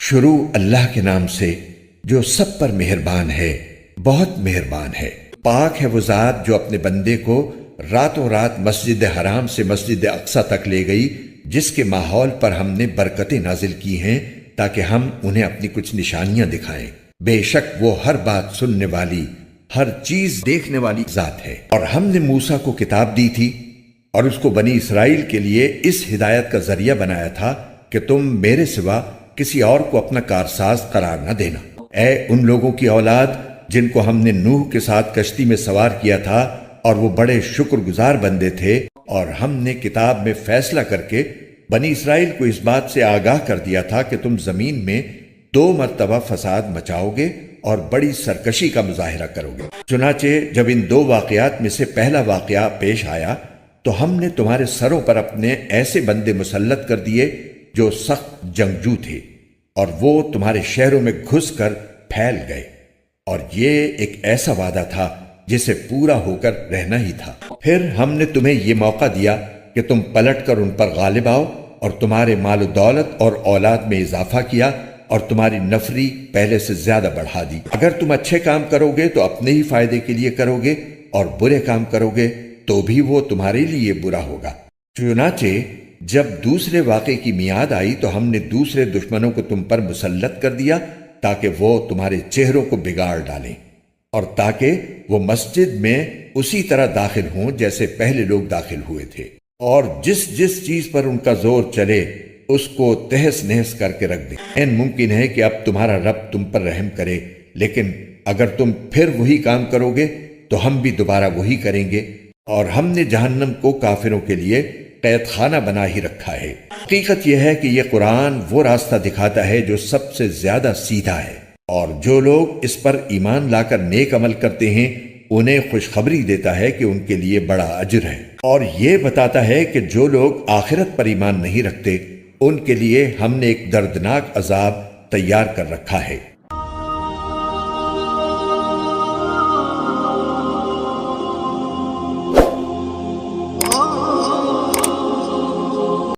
شروع اللہ کے نام سے جو سب پر مہربان ہے، بہت مہربان ہے۔ پاک ہے وہ ذات جو اپنے بندے کو راتوں رات مسجد حرام سے مسجد اقصی تک لے گئی، جس کے ماحول پر ہم نے برکتیں نازل کی ہیں تاکہ ہم انہیں اپنی کچھ نشانیاں دکھائیں۔ بے شک وہ ہر بات سننے والی، ہر چیز دیکھنے والی ذات ہے۔ اور ہم نے موسیٰ کو کتاب دی تھی اور اس کو بنی اسرائیل کے لیے اس ہدایت کا ذریعہ بنایا تھا کہ تم میرے سوا کسی اور کو اپنا کارساز قرار نہ دینا۔ اے ان لوگوں کی اولاد جن کو ہم نے نوح کے ساتھ کشتی میں سوار کیا تھا اور وہ بڑے شکر گزار بندے تھے، اور ہم نے کتاب میں فیصلہ کر کے بنی اسرائیل کو اس بات سے آگاہ کر دیا تھا کہ تم زمین میں 2 مرتبہ فساد مچاؤ گے اور بڑی سرکشی کا مظاہرہ کرو گے۔ چنانچہ جب ان 2 واقعات میں سے پہلا واقعہ پیش آیا تو ہم نے تمہارے سروں پر اپنے ایسے بندے مسلط کر دیے جو سخت جنگجو تھے، اور وہ تمہارے شہروں میں گھس کر پھیل گئے، اور یہ ایک ایسا وعدہ تھا جسے پورا ہو کر رہنا ہی تھا۔ پھر ہم نے تمہیں یہ موقع دیا کہ تم پلٹ کر ان پر غالب آؤ، اور تمہارے مال و دولت اور اولاد میں اضافہ کیا، اور تمہاری نفری پہلے سے زیادہ بڑھا دی۔ اگر تم اچھے کام کرو گے تو اپنے ہی فائدے کے لیے کرو گے، اور برے کام کرو گے تو بھی وہ تمہارے لیے برا ہوگا۔ چنانچہ جب دوسرے واقعے کی میعاد آئی تو ہم نے دوسرے دشمنوں کو تم پر مسلط کر دیا تاکہ وہ تمہارے چہروں کو بگاڑ ڈالیں، اور تاکہ وہ مسجد میں اسی طرح داخل ہوں جیسے پہلے لوگ داخل ہوئے تھے، اور جس جس چیز پر ان کا زور چلے اس کو تہس نہس کر کے رکھ دیں۔ ممکن ہے کہ اب تمہارا رب تم پر رحم کرے، لیکن اگر تم پھر وہی کام کرو گے تو ہم بھی دوبارہ وہی کریں گے، اور ہم نے جہنم کو کافروں کے لیے قید خانہ بنا ہی رکھا ہے۔ حقیقت یہ ہے کہ یہ قرآن وہ راستہ دکھاتا ہے جو سب سے زیادہ سیدھا ہے، اور جو لوگ اس پر ایمان لا کر نیک عمل کرتے ہیں انہیں خوشخبری دیتا ہے کہ ان کے لیے بڑا اجر ہے، اور یہ بتاتا ہے کہ جو لوگ آخرت پر ایمان نہیں رکھتے ان کے لیے ہم نے ایک دردناک عذاب تیار کر رکھا ہے۔